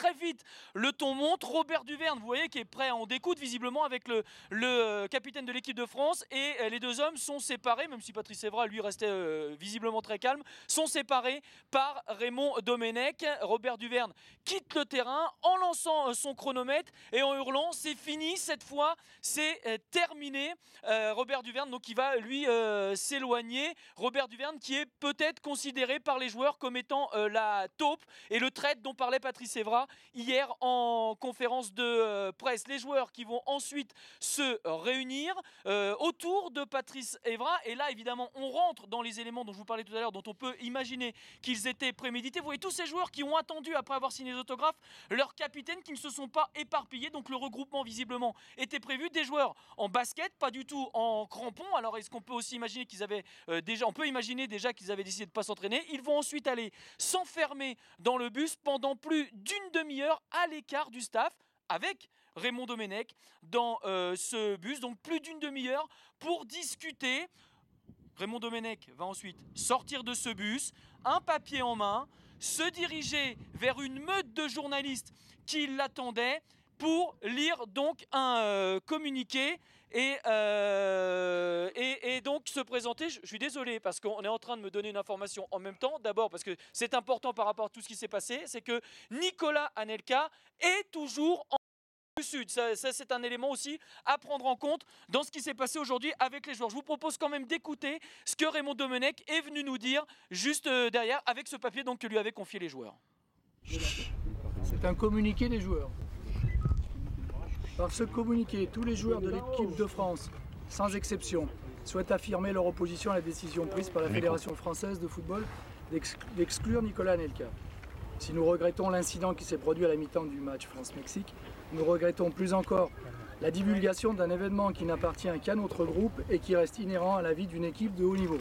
très vite, le ton monte. Robert Duverne, vous voyez, qui est prêt à en découdre visiblement avec le capitaine de l'équipe de France. Et les deux hommes sont séparés, même si Patrice Evra, lui, restait visiblement très calme, sont séparés par Raymond Domenech. Robert Duverne quitte le terrain en lançant son chronomètre et en hurlant « c'est fini, cette fois, c'est terminé ». Robert Duverne, donc, il va, lui, s'éloigner. Robert Duverne qui est peut-être considéré par les joueurs comme étant la taupe et le traître dont parlait Patrice Evra hier en conférence de presse. Les joueurs qui vont ensuite se réunir autour de Patrice Evra. Et là, évidemment, on rentre dans les éléments dont je vous parlais tout à l'heure, dont on peut imaginer qu'ils étaient prémédités. Vous voyez tous ces joueurs qui ont attendu, après avoir signé les autographes, leurs capitaines qui ne se sont pas éparpillés. Donc le regroupement, visiblement, était prévu. Des joueurs en basket, pas du tout en crampons. Alors est-ce qu'on peut aussi imaginer qu'ils avaient on peut imaginer déjà qu'ils avaient décidé de ne pas s'entraîner. Ils vont ensuite aller s'enfermer dans le bus pendant plus d'une demi-heure à l'écart du staff, avec Raymond Domenech dans ce bus, donc plus d'une demi-heure pour discuter. Raymond Domenech va ensuite sortir de ce bus, un papier en main, se diriger vers une meute de journalistes qui l'attendaient pour lire donc un communiqué et donc se présenter. Je suis désolé parce qu'on est en train de me donner une information en même temps. D'abord parce que c'est important par rapport à tout ce qui s'est passé, c'est que Nicolas Anelka est toujours en du Sud. Ça, c'est un élément aussi à prendre en compte dans ce qui s'est passé aujourd'hui avec les joueurs. Je vous propose quand même d'écouter ce que Raymond Domenech est venu nous dire juste derrière avec ce papier donc, que lui avaient confié les joueurs. C'est un communiqué des joueurs. Par ce communiqué, tous les joueurs de l'équipe de France, sans exception, souhaitent affirmer leur opposition à la décision prise par la Fédération française de football d'exclure Nicolas Anelka. Si nous regrettons l'incident qui s'est produit à la mi-temps du match France-Mexique, nous regrettons plus encore la divulgation d'un événement qui n'appartient qu'à notre groupe et qui reste inhérent à la vie d'une équipe de haut niveau.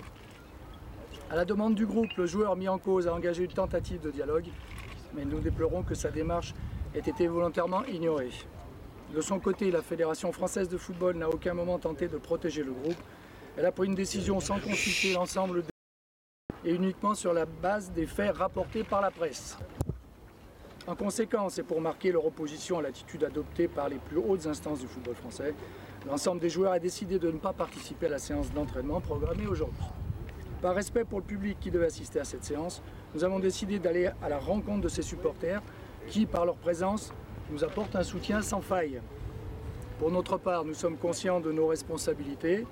À la demande du groupe, le joueur mis en cause a engagé une tentative de dialogue, mais nous déplorons que sa démarche ait été volontairement ignorée. De son côté, la Fédération française de football n'a à aucun moment tenté de protéger le groupe. Elle a pris une décision sans consulter l'ensemble et uniquement sur la base des faits rapportés par la presse. En conséquence, et pour marquer leur opposition à l'attitude adoptée par les plus hautes instances du football français, l'ensemble des joueurs a décidé de ne pas participer à la séance d'entraînement programmée aujourd'hui. Par respect pour le public qui devait assister à cette séance, nous avons décidé d'aller à la rencontre de ces supporters qui, par leur présence, nous apportent un soutien sans faille. Pour notre part, nous sommes conscients de nos responsabilités,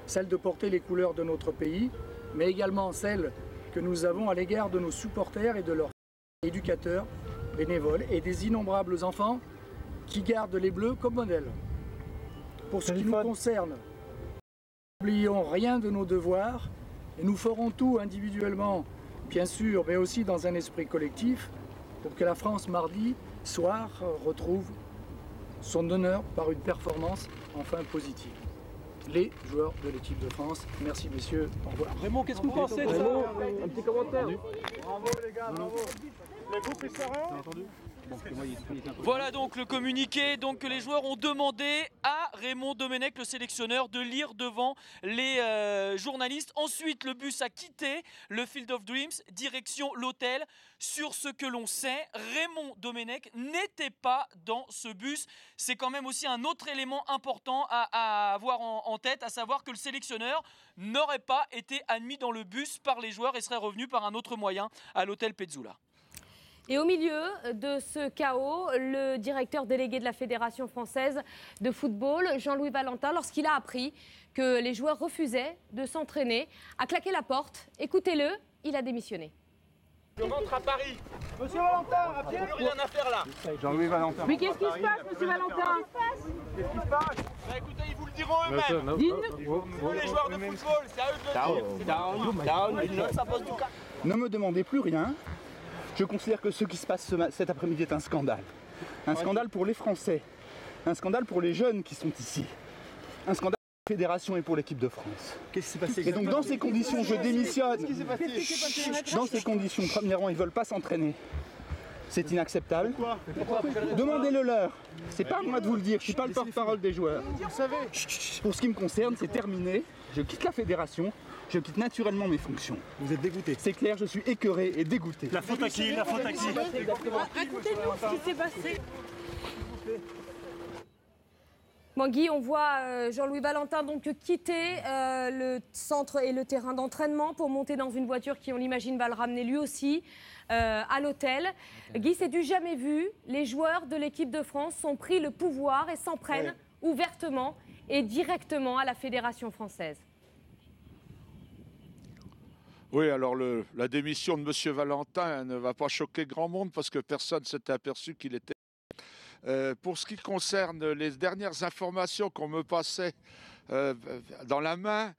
celle de porter les couleurs de notre pays, mais également celle que nous avons à l'égard de nos supporters et de leurs éducateurs, bénévoles et des innombrables enfants qui gardent les Bleus comme modèle. Pour ce qui nous concerne, n'oublions rien de nos devoirs et nous ferons tout individuellement, bien sûr, mais aussi dans un esprit collectif, pour que la France, mardi soir, retrouve son honneur par une performance enfin positive. Les joueurs de l'équipe de France. Merci messieurs, au revoir. Raymond, qu'est-ce que vous pensez de ça? Un petit commentaire. Bravo les gars, bravo. Le groupe est serein. Voilà donc le communiqué donc, que les joueurs ont demandé à Raymond Domenech, le sélectionneur, de lire devant les journalistes. Ensuite, le bus a quitté le Field of Dreams, direction l'hôtel. Sur ce que l'on sait, Raymond Domenech n'était pas dans ce bus. C'est quand même aussi un autre élément important à avoir en tête, à savoir que le sélectionneur n'aurait pas été admis dans le bus par les joueurs et serait revenu par un autre moyen à l'hôtel Pezzula. Et au milieu de ce chaos, le directeur délégué de la Fédération française de football, Jean-Louis Valentin, lorsqu'il a appris que les joueurs refusaient de s'entraîner, a claqué la porte. Écoutez-le, il a démissionné. Je rentre à Paris. Monsieur Valentin, il n'y a plus rien à faire là. Jean-Louis Valentin. Mais qu'est-ce qui se passe, monsieur Valentin? Qu'est-ce qui se passe? Bah écoutez, ils vous le diront eux-mêmes. Vous, les joueurs de football, c'est à eux de le dire. Ne me demandez plus rien. Je considère que ce qui se passe cet après-midi est un scandale. Un scandale pour les Français. Un scandale pour les jeunes qui sont ici. Un scandale pour la Fédération et pour l'équipe de France. Qu'est-ce qui s'est passé? Et donc dans ces conditions, je démissionne. Qu'est-ce qui s'est passé? Dans ces conditions, premièrement, ils ne veulent pas s'entraîner. C'est inacceptable. Demandez-le leur. C'est pas à moi de vous le dire, je suis pas le porte-parole des joueurs. Vous savez. Pour ce qui me concerne, c'est terminé. Je quitte la fédération. Je quitte naturellement mes fonctions. Vous êtes dégoûté. C'est clair, je suis écœuré et dégoûté. La faute à qui? La faute à qui? Racontez-nous ce qui s'est passé. Bon, Guy, on voit Jean-Louis Valentin donc quitter le centre et le terrain d'entraînement pour monter dans une voiture qui, on l'imagine, va le ramener lui aussi à l'hôtel. Guy, c'est du jamais vu. Les joueurs de l'équipe de France ont pris le pouvoir et s'en prennent ouvertement et directement à la Fédération française. Oui, alors la démission de M. Valentin ne va pas choquer grand monde parce que personne ne s'était aperçu qu'il était... pour ce qui concerne les dernières informations qu'on me passait dans la main,